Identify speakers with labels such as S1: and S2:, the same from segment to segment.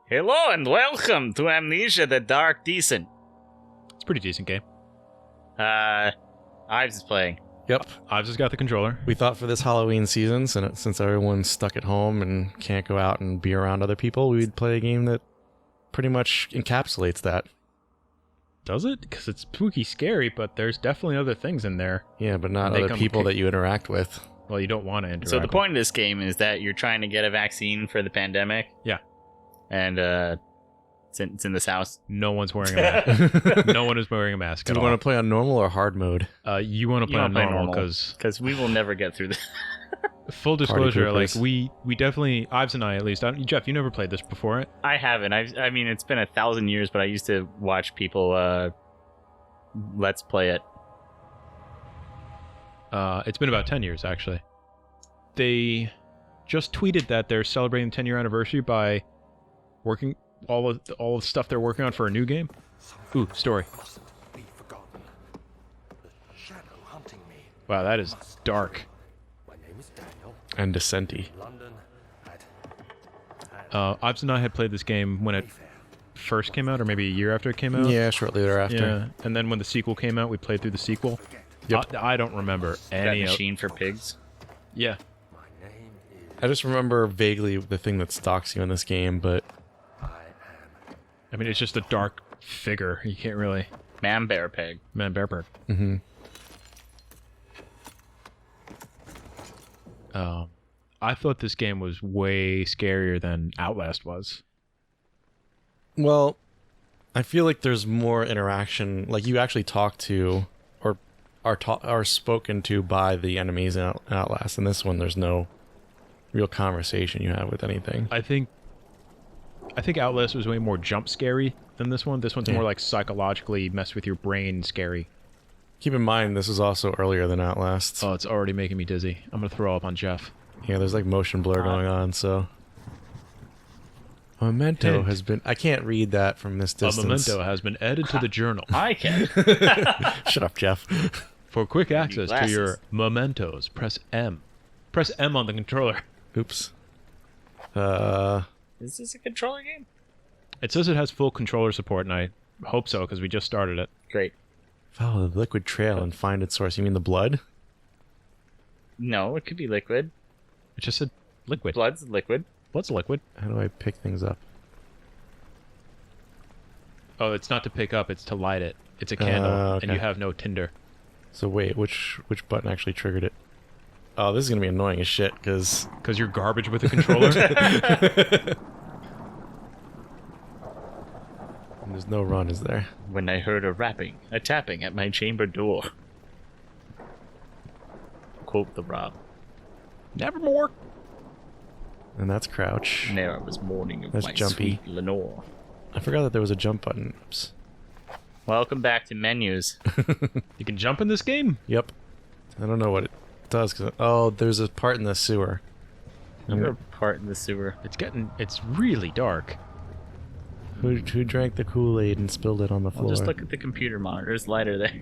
S1: Hello and welcome to Amnesia, the Dark Decent.
S2: It's a pretty decent game.
S1: Ives is playing.
S3: Yep.
S2: I've just got the controller.
S3: We thought for this Halloween season, since everyone's stuck at home and can't go out and be around other people, we'd play a game that pretty much encapsulates that.
S2: Does it? Because it's spooky scary, but there's definitely other things in there.
S3: Yeah, but not other people that you interact with.
S2: Well, you don't want to interact
S1: So the
S2: with.
S1: point of this game is that you're trying to get a vaccine for the pandemic.
S2: Yeah.
S1: And it's in this house.
S2: No one's wearing a mask. No one is wearing a mask
S3: Do
S2: at
S3: you
S2: all.
S3: want to play on normal or hard mode?
S2: You want to play on normal because
S1: we will never get through this.
S2: full disclosure, like
S3: poopers.
S2: we definitely, Ives and I at least. Jeff, you never played this before, right?
S1: I haven't. I mean, it's been 1,000 years, but I used to watch people let's play it.
S2: It's been about 10 years actually. They just tweeted that they're celebrating the 10-year anniversary by working all of the stuff they're working on for a new game. Ooh, story. Wow, that is dark.
S3: And Descenty.
S2: Ives and I had played this game when it first came out, or maybe a year after it came out.
S3: Yeah, shortly thereafter.
S2: Yeah, and then when the sequel came out, we played through the sequel.
S3: Yep.
S2: I don't remember
S1: That
S2: any.
S1: machine for pigs.
S2: Yeah,
S3: I just remember vaguely the thing that stalks you in this game, but
S2: I mean it's just a dark figure. You can't really.
S1: Man, bear, pig.
S2: Man, bear bird.
S3: mm-hmm.
S2: I thought this game was way scarier than Outlast was.
S3: Well, I feel like there's more interaction. Like you actually talk to, or are spoken to by the enemies in Outlast. In this one, there's no real conversation you have with anything.
S2: I think Outlast was way more jump scary than this one. This one's more like psychologically mess with your brain scary.
S3: Keep in mind, this is also earlier than Outlast.
S2: Oh, it's already making me dizzy. I'm gonna throw up on Jeff.
S3: Yeah, there's like motion blur going on, so... A memento
S2: Hint.
S3: has been... I can't read that from this distance.
S2: A memento has been added to the journal.
S1: I can.
S3: Shut up, Jeff.
S2: For quick access to
S1: glasses.
S2: your mementos, press M. Press M on the controller.
S3: Oops.
S1: Is this a controller game?
S2: It says it has full controller support, and I hope so, because we just started it.
S1: Great.
S3: Follow the liquid trail and find its source. You mean the blood?
S1: No, it could be liquid.
S2: It just said liquid.
S1: Blood's liquid.
S2: Blood's liquid.
S3: How do I pick things up?
S2: Oh, it's not to pick up, it's to light it. It's a candle,
S3: okay.
S2: and you have no tinder.
S3: So wait, which button actually triggered it? Oh, this is gonna be annoying as shit, because...
S2: Because you're garbage with a controller?
S3: There's no run, is there?
S1: When I heard a tapping at my chamber door. Quote the Rob.
S2: Nevermore.
S3: And that's crouch.
S1: And there I was mourning of
S3: That's
S1: my
S3: jumpy.
S1: sweet Lenore.
S3: I forgot that there was a jump button. Oops.
S1: Welcome back to menus.
S2: You can jump in this game?
S3: Yep. I don't know what it does, cause... Oh, there's a part in the sewer.
S1: You're a part in the sewer.
S2: It's really dark.
S3: Who drank the Kool-Aid and spilled it on the floor?
S1: I'll just look at the computer monitor. There's lighter there.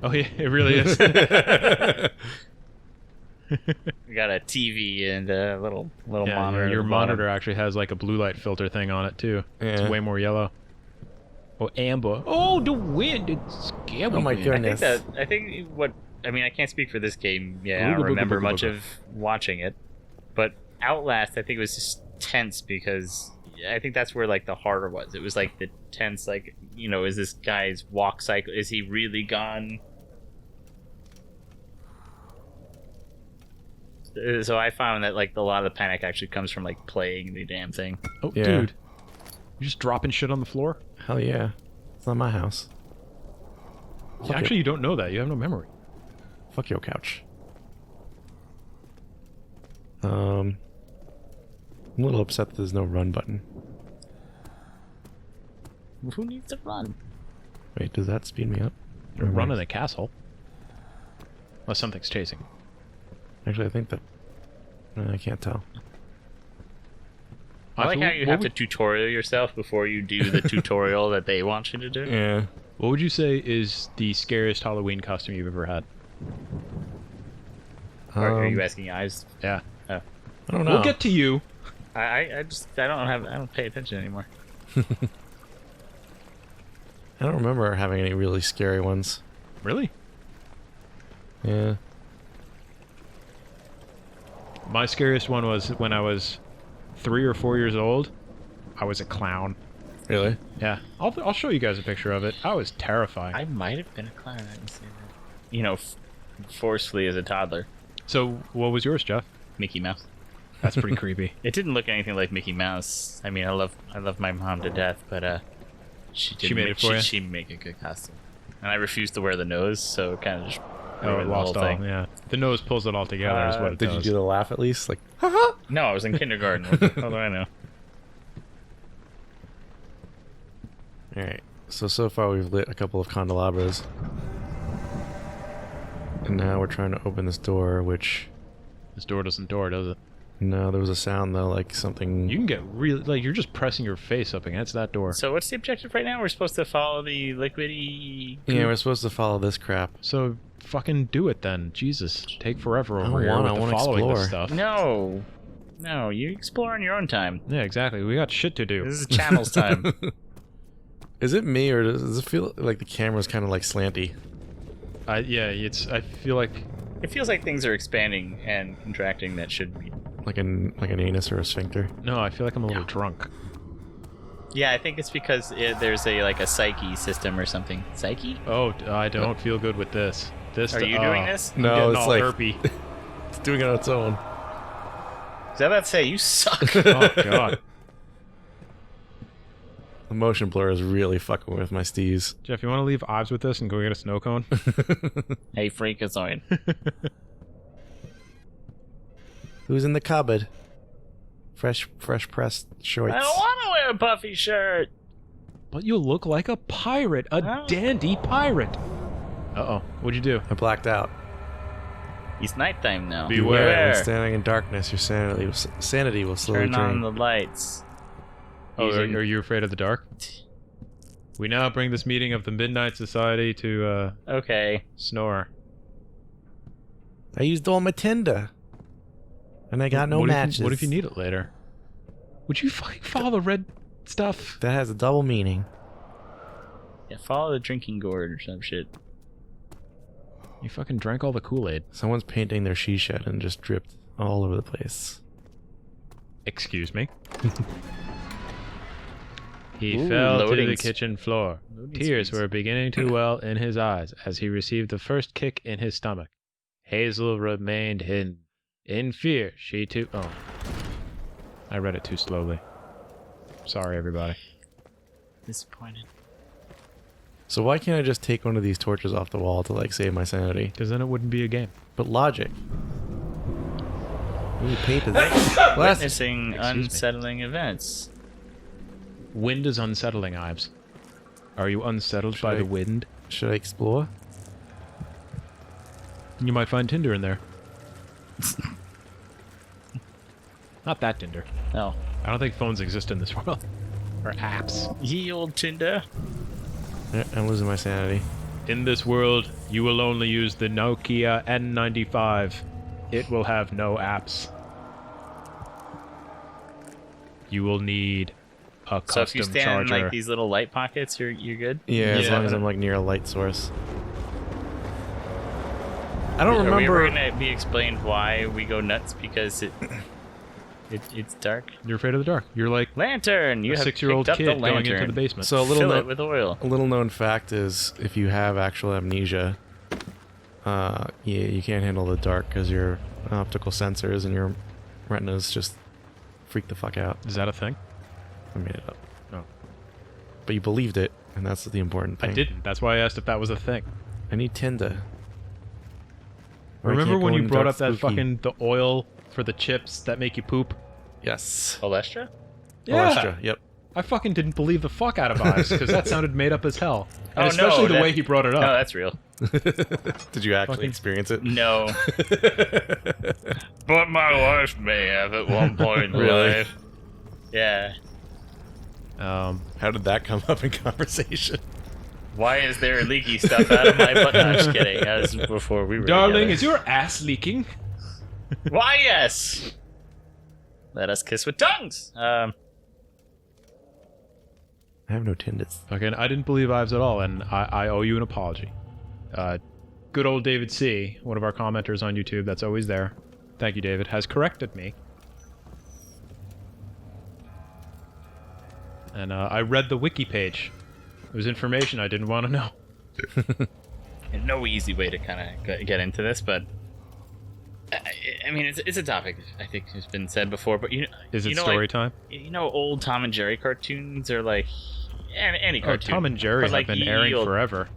S2: Oh yeah, it really is.
S1: We got a TV and a little
S2: Yeah,
S1: monitor.
S2: your
S1: at the
S2: monitor
S1: bottom.
S2: actually has like a blue light filter thing on it too. It's
S3: Yeah.
S2: way more yellow. Oh, amber. Oh, the wind. It's scary.
S3: Oh my
S1: I
S3: goodness.
S1: I can't speak for this game. Yeah, I
S2: Booga,
S1: don't
S2: booga,
S1: remember
S2: booga,
S1: much
S2: booga.
S1: of watching it. But Outlast, I think it was just tense because I think that's where like the horror was. It was like the tense, like, you know, is this guy's walk cycle? Is he really gone? So I found that like a lot of the panic actually comes from like playing the damn thing.
S2: Oh,
S3: Yeah.
S2: dude. You're just dropping shit on the floor?
S3: Hell yeah. It's not my house. Fuck
S2: Actually, you don't know that. You have no memory.
S3: Fuck your couch. I'm a little upset that there's no run button.
S1: Who needs to run?
S3: Wait, does that speed me up?
S2: You're
S3: Or am I-
S2: running a castle. Unless something's chasing.
S3: Actually, I think that... I can't tell.
S1: I like how you
S2: What
S1: have to
S2: would-
S1: tutorial yourself before you do the tutorial that they want you to do.
S3: Yeah.
S2: What would you say is the scariest Halloween costume you've ever had?
S1: Or are you asking Ives?
S2: Yeah.
S3: I don't know.
S2: We'll get to you.
S1: I don't pay attention anymore.
S3: I don't remember having any really scary ones.
S2: Really?
S3: Yeah.
S2: My scariest one was when I was 3 or 4 years old. I was a clown.
S3: Really?
S2: Yeah. I'll show you guys a picture of it. I was terrifying.
S1: I might have been a clown. I didn't say that. You know, forcefully as a toddler.
S2: So, what was yours, Jeff?
S1: Mickey Mouse.
S2: That's pretty creepy.
S1: It didn't look anything like Mickey Mouse. I mean, I love my mom to death, but she
S2: made it for you?
S1: She make a good costume, and I refused to wear the nose, so it kind of just
S2: Oh, it
S1: ruined the
S2: lost
S1: whole
S2: all.
S1: thing.
S2: Yeah. The nose pulls it all together is what it
S3: Did
S2: does.
S3: you do the laugh at least? Like,
S1: No, I was in kindergarten. How do I know?
S3: alright. So far we've lit a couple of candelabras. And now we're trying to open this door, which...
S2: This door doesn't door, does it?
S3: No, there was a sound though, like something...
S2: You can get really... Like, you're just pressing your face up against that door.
S1: So what's the objective right now? We're supposed to follow the liquidy.
S3: Yeah, we're supposed to follow this crap.
S2: So, fucking do it then. Jesus. Take forever
S3: I
S2: over here
S3: wanna-
S2: with
S3: I
S2: the
S3: wanna
S2: following this
S3: explore.
S2: stuff.
S1: No, you explore on your own time.
S2: Yeah, exactly. We got shit to do.
S1: This is channel's time.
S3: Is it me, or does it feel like the camera's kind of like slanty?
S2: I feel like...
S1: It feels like things are expanding and contracting that should be.
S3: Like an anus or a sphincter?
S2: No, I feel like I'm a little drunk.
S1: Yeah, I think it's because there's a psyche system or something. Psyche?
S2: Oh, I don't feel good with this.
S1: Are you doing this?
S3: No,
S2: I'm getting
S3: it's
S2: all
S3: like-
S2: herpy.
S3: It's doing it on its own.
S1: Is that about to say you suck?
S2: Oh, God.
S3: The motion blur is really fucking with my steez.
S2: Jeff, you want to leave Ives with this and go get a snow cone?
S1: Hey, Freakazoid.
S3: Who's in the cupboard? Fresh pressed shorts.
S1: I don't want to wear a puffy shirt.
S2: But you look like a pirate. A
S1: Oh.
S2: dandy pirate. Uh-oh. What'd you do?
S3: I blacked out.
S1: It's nighttime now.
S2: Beware.
S3: When standing in darkness, your sanity will slowly
S1: Turn on
S3: drain.
S1: the lights.
S2: Oh,
S1: Using-
S2: are you afraid of the dark? We now bring this meeting of the Midnight Society to,
S1: Okay.
S2: snore.
S3: I used all my Tinder. And I got no matches.
S2: What if you need it later? Would you fucking follow the red stuff?
S3: That has a double meaning.
S1: Yeah, follow the drinking gourd or some shit.
S2: You fucking drank all the Kool-Aid.
S3: Someone's painting their she shed and just dripped all over the place.
S2: Excuse me. He
S1: Ooh,
S2: fell to the
S1: loadings.
S2: kitchen floor.
S1: Loading
S2: Tears
S1: screens.
S2: were beginning to well in his eyes as he received the first kick in his stomach. Hazel remained hidden. In fear, she too... Oh. I read it too slowly. Sorry, everybody.
S1: Disappointed.
S3: So why can't I just take one of these torches off the wall to like save my sanity?
S2: Because then it wouldn't be a game.
S3: But logic. Ooh, paint is glasses.
S1: Witnessing
S2: Excuse me.
S1: unsettling events.
S2: Wind is unsettling, Ives. Are you unsettled
S3: Should
S2: by
S3: I-
S2: the wind?
S3: Should I explore?
S2: You might find Tinder in there. Not that Tinder.
S1: Oh.
S2: I don't think phones exist in this world. Or apps.
S1: Ye old Tinder.
S3: I'm losing my sanity.
S2: In this world, you will only use the Nokia N95. It will have no apps. You will need a
S1: So if you
S2: custom
S1: stand in
S2: charger.
S1: like these little light pockets, you're good.
S3: Yeah, as
S2: Yeah.
S3: long as I'm like near a light source. I don't
S1: Are we ever
S3: remember.
S1: gonna be explained why we go nuts because it's dark?
S2: You're afraid of the dark. You're like
S1: Lantern. You
S2: a
S1: have
S2: 6-year-old
S1: picked up
S2: kid
S1: the
S2: going
S1: lantern.
S2: into the basement.
S3: So a
S1: Fill it with oil.
S3: little known fact is if you have actual amnesia, you can't handle the dark because your optical sensors and your retinas just freak the fuck out.
S2: Is that a thing?
S3: I made it up.
S2: Oh.
S3: But you believed it, and that's the important thing.
S2: I didn't. That's why I asked if that was a thing.
S3: I need Tinder. Or I
S2: Remember
S3: can't
S2: when
S3: go
S2: you
S3: in
S2: brought
S3: dark
S2: up that
S3: spooky.
S2: fucking the oil for the chips that make you poop?
S3: Yes.
S1: Olestra?
S3: Olestra, yep.
S2: I fucking didn't believe the fuck out of Ives because that sounded made up as hell. And
S1: Oh,
S2: especially
S1: no,
S2: the
S1: that-
S2: way he brought it
S1: No,
S2: up.
S1: that's real.
S3: Did you actually
S2: Fucking-
S3: experience it?
S1: No. But my wife may have at one point in
S3: Really?
S1: life. Yeah.
S3: How did that come up in conversation?
S1: Why is there leaky stuff out of my butt? No, just kidding. That was before we were
S2: darling,
S1: together.
S2: is your ass leaking?
S1: Why, yes! Let us kiss with tongues.
S3: I have no tendons.
S2: Again, I didn't believe Ives at all, and I owe you an apology. Good old David C., one of our commenters on YouTube that's always there. Thank you, David, has corrected me. And I read the wiki page. It was information I didn't want to know.
S1: And no easy way to kind of get into this, but I mean, it's a topic I think has been said before. But
S2: Is it story time?
S1: Old Tom and Jerry cartoons are like any cartoon.
S2: Tom and Jerry have been airing forever.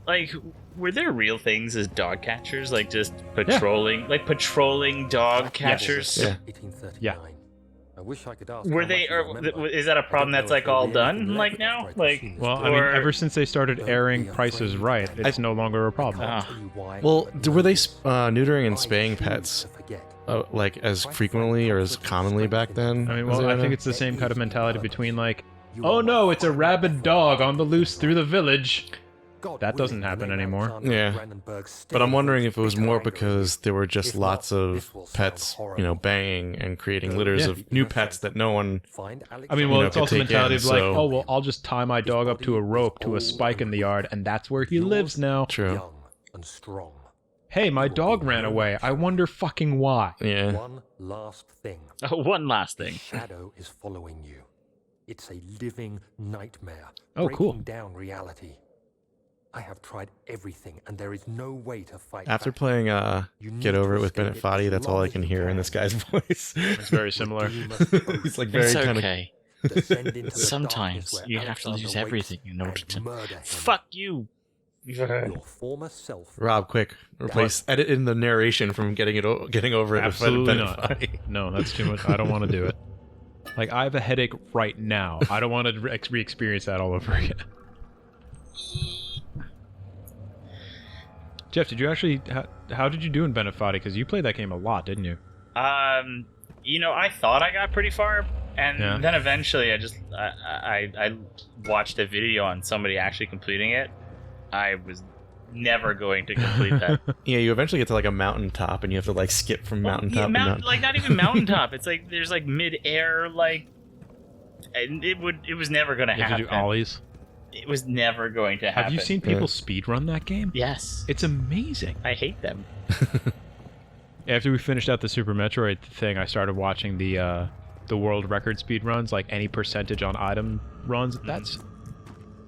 S1: Like, were there real things as dog catchers, like just patrolling dog catchers?
S3: Yeah.
S2: Yeah.
S4: I wish I could ask.
S1: Were they? Is that a problem that's like all done? Like now? Like,
S2: Well, I mean, ever since they started airing Price is Right, it's no longer a problem.
S3: Well, were they neutering and spaying pets like as frequently or as commonly back then?
S2: I mean, well, I think it's the same kind of mentality between like, oh no, it's a rabid dog on the loose through the village. That doesn't happen anymore.
S3: Yeah. But I'm wondering if it was more because there were just lots of pets, banging and creating litters of new pets that no one...
S2: I mean, well, it's also
S3: could take
S2: mentality
S3: in,
S2: of like,
S3: so-
S2: oh, well, I'll just tie my dog up to a rope to a spike in the yard, and that's where he lives now.
S3: True.
S4: Young and strong.
S2: Hey, my dog ran away. I wonder fucking why.
S3: Yeah.
S4: One last thing.
S1: one last thing.
S4: Shadow is following you. It's a living nightmare.
S2: Oh, cool.
S4: Breaking down reality. I have tried everything, and there is no way to fight
S3: After
S4: back.
S3: playing
S4: You
S3: Get
S4: need
S3: Over
S4: to
S3: It with
S4: escape
S3: Bennett
S4: as
S3: Foddy, that's all
S4: long
S3: I
S4: as
S3: can
S4: you
S3: hear in this guy's voice.
S2: It's very similar.
S3: He's like very
S1: It's
S3: kind of...
S1: okay.
S4: Descend into the
S1: Sometimes
S4: darkness where
S1: you have to
S4: Alexander
S1: lose
S4: waits
S1: everything in order
S4: and
S1: to
S4: murder him.
S1: fuck you.
S4: Your former self.
S3: Rob, quick, edit in the narration from Getting Over It
S2: Absolutely
S3: with Bennett
S2: not.
S3: Foddy.
S2: No, that's too much. I don't want to do it. Like, I have a headache right now. I don't want to re-experience that all over again. Jeff, did you actually... How did you do in Bennett Foddy? Because you played that game a lot, didn't you?
S1: I thought I got pretty far, and
S2: Yeah.
S1: then eventually I watched a video on somebody actually completing it. I was never going to complete that.
S3: Yeah, you eventually get to like a mountaintop, and you have to like skip from mountaintop to mountaintop.
S1: Like not even mountaintop. It's like there's like mid-air, like, and it was never going to
S2: You have
S1: happen.
S2: to do ollies.
S1: It was never going to happen.
S2: Have you seen people speedrun that game?
S1: Yes.
S2: It's amazing.
S1: I hate them.
S2: After we finished out the Super Metroid thing, I started watching the world record speed runs, like any percentage on item runs. That's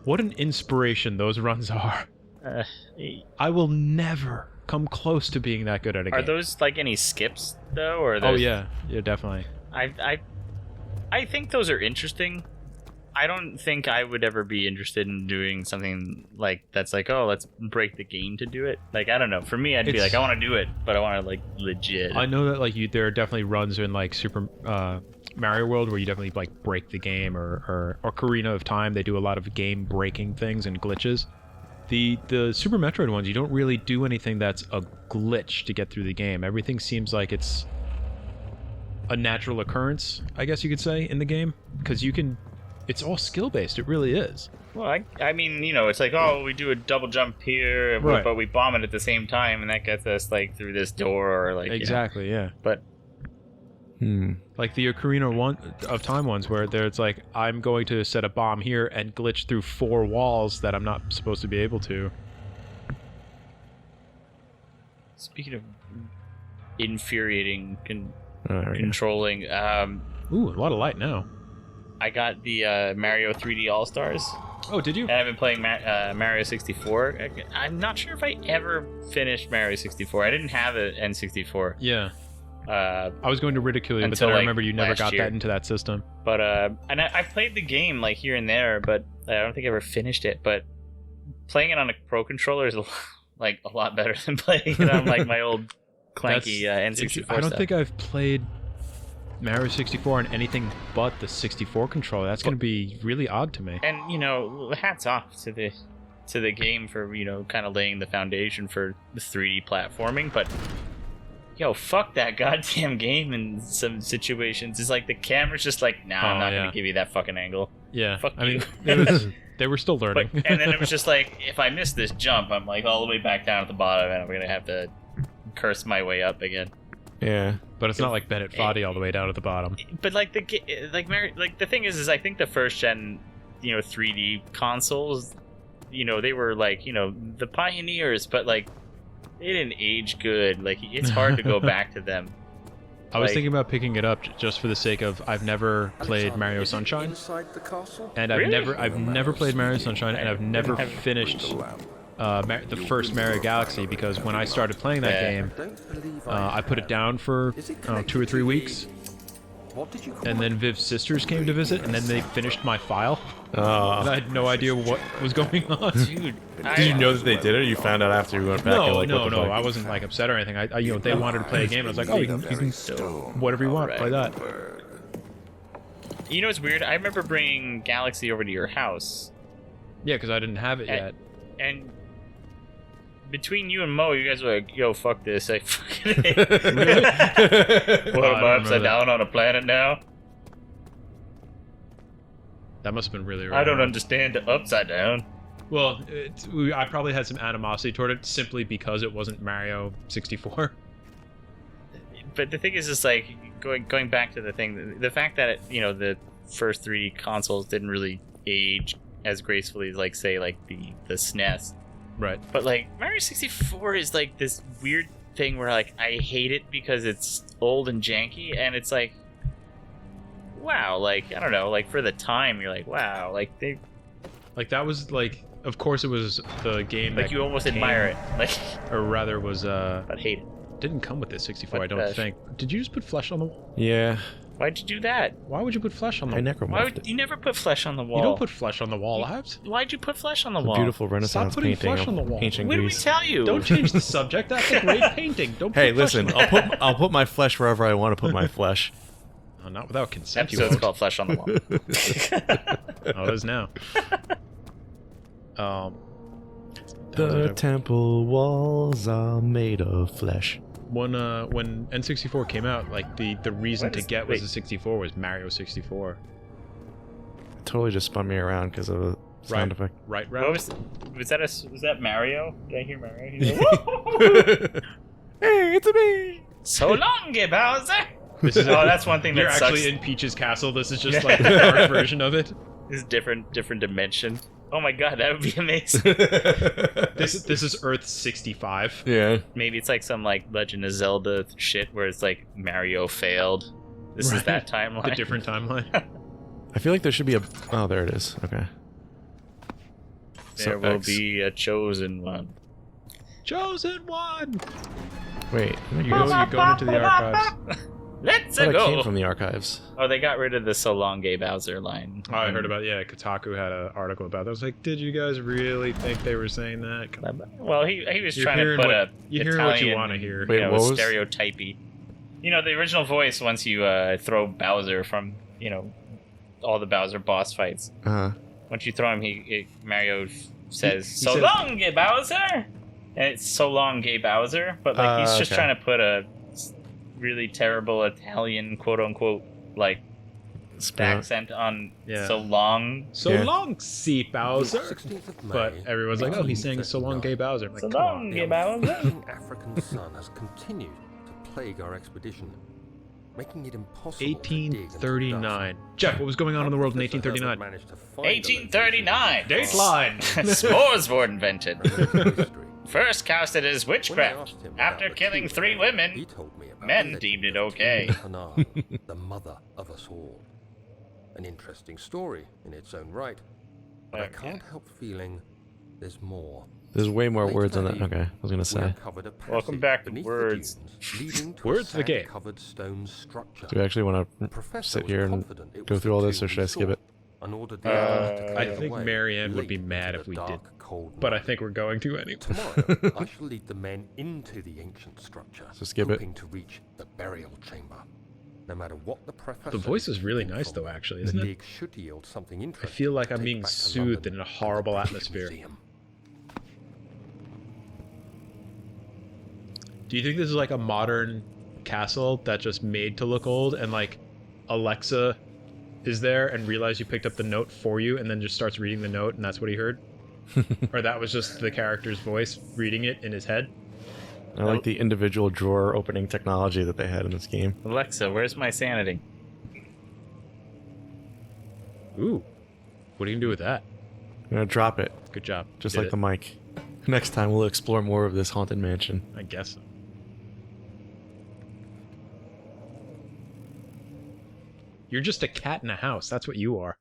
S2: what an inspiration those runs are. I will never come close to being that good at a game.
S1: Are those like any skips though, or
S2: Oh yeah, definitely.
S1: I think those are interesting. I don't think I would ever be interested in doing something like that's like, oh, let's break the game to do it. Like, I don't know. For me, I'd be like, I want to do it, but I want to like legit.
S2: I know that like there are definitely runs in like Super Mario World where you definitely like break the game, or Ocarina of Time. They do a lot of game breaking things and glitches. The Super Metroid ones, you don't really do anything that's a glitch to get through the game. Everything seems like it's a natural occurrence, I guess you could say, in the game, because you can. It's all skill based. It really is.
S1: Well, I mean, it's like, oh, we do a double jump here,
S2: Right.
S1: but we bomb it at the same time, and that gets us like through this door, or like
S2: Exactly. Yeah.
S1: But
S2: Like the Ocarina of Time ones, where it's like, I'm going to set a bomb here and glitch through 4 walls that I'm not supposed to be able to.
S1: speaking of infuriating
S3: There we go.
S1: controlling,
S2: Ooh, a lot of light now.
S1: I got the Mario 3D All Stars.
S2: Oh, did you?
S1: And I've been playing Mario 64. I'm not sure if I ever finished Mario 64. I didn't have an N64.
S2: Yeah.
S1: I
S2: was going to ridicule you, but
S1: Until,
S2: then I
S1: like,
S2: remember you never
S1: last
S2: got
S1: year.
S2: that into that system.
S1: But and I played the game like here and there, but I don't think I ever finished it. But playing it on a Pro controller is like a lot better than playing it on like my old clanky N64.
S2: I don't
S1: stuff.
S2: think I've played Mario 64 on anything but the 64 controller. That's going to be really odd to me.
S1: And hats off to the game for kind of laying the foundation for the 3D platforming, but fuck that goddamn game in some situations. It's like the camera's just like, nah, I'm not gonna give you that fucking angle.
S2: Yeah,
S1: Fuck
S2: I mean,
S1: you.
S2: they were still learning.
S1: And then it was just like, if I miss this jump, I'm like all the way back down at the bottom, and I'm gonna have to curse my way up again.
S3: Yeah.
S2: But it's not like Bennett Foddy all the way down at the bottom.
S1: But like the thing is I think the first gen, 3D consoles, they were like, the pioneers, but like they didn't age good. Like it's hard to go back to them.
S2: I was thinking about picking it up just for the sake of I've never played Mario Sunshine, and I've never played Mario Sunshine, and I've never finished the first Mario Galaxy, because when I started playing that game, I put it down for 2 or 3 weeks, and then Viv's sisters came to visit, and then they finished my file, and I had no idea what was going on.
S1: Dude,
S3: Did you know that they did it, or you found out after you went back?
S2: No,
S3: and, like,
S2: no, I wasn't like upset or anything. They wanted to play a game, and I was like, oh, you can whatever you want, play that.
S1: You know what's weird? I remember bringing Galaxy over to your house.
S2: Yeah, because I didn't have it yet.
S1: And between you and Mo, you guys were like, yo, fuck this. I fucking hate
S2: Really?
S1: What, am I upside down on a planet now?
S2: That must have been really
S1: I don't understand the upside down.
S2: Well, I probably had some animosity toward it simply because it wasn't Mario 64.
S1: But the thing is, just like going back to the thing, the fact that the first 3D consoles didn't really age as gracefully as like say like the SNES.
S2: Right.
S1: But like Mario 64 is like this weird thing where like I hate it because it's old and janky, and it's like, wow, like I don't know, like for the time you're like, wow, like they,
S2: like that was like, of course it was the game
S1: like
S2: that
S1: you almost admire it, like,
S2: or rather was
S1: but hate it.
S2: didn't come with this 64.
S1: But,
S2: I don't think. Did you just put flesh on the wall?
S3: Yeah.
S1: Why'd you do that?
S2: Why would you put flesh on the
S3: I
S2: wall?
S3: necromorphed
S1: Why would
S3: it.
S1: you never put flesh on the wall?
S2: You don't put flesh on the wall, Ives.
S1: Why'd you put flesh on the
S3: It's a
S1: wall?
S3: beautiful Renaissance
S2: putting
S3: painting
S2: flesh on the
S3: of
S2: wall.
S3: ancient
S1: What did we
S3: Greece.
S1: tell you?
S2: Don't change the subject. That's a great painting. Don't.
S3: Hey,
S2: put flesh
S3: listen,
S2: on the
S3: I'll put my flesh wherever I want to put my flesh.
S2: Oh, not without consent. You
S1: Episode's
S2: won't.
S1: called Flesh on the Wall.
S2: Oh, it is now.
S3: The temple walls are made of flesh.
S2: When N64 came out, like the reason
S1: What
S2: to
S1: is-
S2: get was
S1: wait.
S2: the 64 was Mario 64.
S3: It totally just spun me around because of the sound effect.
S2: Right,
S1: What
S2: right.
S1: was that Mario? Did I hear Mario? He's like, "Woo!"
S3: Hey, it's me!
S1: So long, Bowser.
S2: This is
S1: Oh, that's one thing
S2: You're
S1: that
S2: actually
S1: sucks.
S2: in Peach's castle. This is just like the dark version of it.
S1: This is different dimension. Oh my god, that would be amazing.
S2: This is Earth 65.
S3: Yeah.
S1: Maybe it's like some like Legend of Zelda shit where it's like Mario failed. This is
S2: Right.
S1: that timeline.
S2: The different timeline.
S3: I feel like there should be a... Oh, there it is. Okay.
S1: There
S3: So
S1: will
S3: X.
S1: be a chosen one.
S2: Chosen one.
S3: Wait.
S2: You're going into the archives.
S1: Let's
S3: I thought it
S1: go.
S3: came from the archives.
S1: Oh, they got rid of the "So long, gay Bowser" line.
S2: Oh, I heard about Kotaku had an article about that. I was like, did you guys really think they were saying that? Come on.
S1: Well, he was
S2: You're
S1: trying to
S2: hearing
S1: put
S2: what-
S1: a
S2: you're hearing
S1: Italian,
S2: what you want to hear.
S3: Wait, what was-
S1: stereotypy. The original voice once you throw Bowser from all the Bowser boss fights.
S3: Uh-huh.
S1: Once you throw him, Mario says,
S2: he
S1: "So
S2: said-
S1: long, gay Bowser," and it's "So long, gay Bowser," but like he's just
S3: okay.
S1: trying to put a really terrible Italian quote unquote like accent on
S2: Yeah.
S1: "So long."
S2: So
S3: Yeah.
S2: long, see Bowser.
S4: 16th of May,
S2: But everyone's like, oh, he's saying so long, gay
S4: 1939.
S2: Bowser. I'm like,
S1: So
S2: come
S1: long,
S2: on.
S1: gay Bowser.
S4: Fleeting African sun has continued to plague our expedition, making it impossible to dig into the
S2: 1839.
S4: dust.
S2: Jeff, what was going on in the world in
S4: Professor Herbert
S2: 1839?
S4: managed to find the
S1: 1839.
S2: Dateline.
S1: Spores were invented.
S4: location of history.
S1: First casted as
S4: When I
S1: witchcraft.
S4: asked him
S1: After
S4: about the
S1: killing
S4: key
S1: 3
S4: he
S1: women,
S4: told me about
S1: men
S4: the
S1: deemed it
S4: legend of
S1: okay.
S4: Hanar, the mother of us all. An interesting story in its own right, but I can't help feeling there's more.
S3: There's way more
S4: Later
S3: words on
S4: that
S3: that. Okay, I was gonna
S4: We
S3: say.
S4: uncovered a
S1: Welcome
S4: passage
S1: back to
S4: beneath
S1: Words.
S4: the dunes leading to
S2: Words
S4: a
S2: the game.
S4: sand-covered stone structure.
S3: Do we actually want
S4: The
S3: to
S4: professor
S3: sit
S4: was
S3: here and
S4: confident it
S3: go
S4: was
S3: through
S4: the
S3: all this,
S4: clue
S3: or should
S4: we
S3: I skip
S4: sought,
S3: it?
S4: and ordered the others to
S2: I
S4: clear
S2: think
S4: away
S2: Marianne would be
S4: late
S2: mad
S4: into
S2: if
S4: the
S2: we
S4: dark,
S2: did.
S4: cold
S2: But I
S4: night.
S2: think we're going to anyway.
S4: Tomorrow, I shall lead the men into the ancient structure,
S3: So skip it.
S4: hoping to reach the burial chamber. No matter what the professor
S2: The voice is really
S4: thinks
S2: nice,
S4: from
S2: though, actually,
S4: the
S2: isn't it?
S4: dig should yield something
S2: I
S4: interesting
S2: feel like
S4: to
S2: I'm
S4: take
S2: being
S4: back to
S2: soothed
S4: London
S2: in a
S4: for the
S2: horrible
S4: British
S2: atmosphere.
S4: Museum.
S2: Do you think this is like a modern castle that's just made to look old, and like Alexa is there and realized you picked up the note for you and then just starts reading the note and that's what he heard? Or that was just the character's voice reading it in his head?
S3: I like the individual drawer opening technology that they had in this game.
S1: Alexa, where's my sanity?
S2: Ooh. What are you going to do with that?
S3: I'm gonna drop it,
S2: Good job.
S3: just
S2: Did
S3: like
S2: it.
S3: the mic. Next time we'll explore more of this haunted mansion.
S2: I guess so. You're just a cat in a house. That's what you are.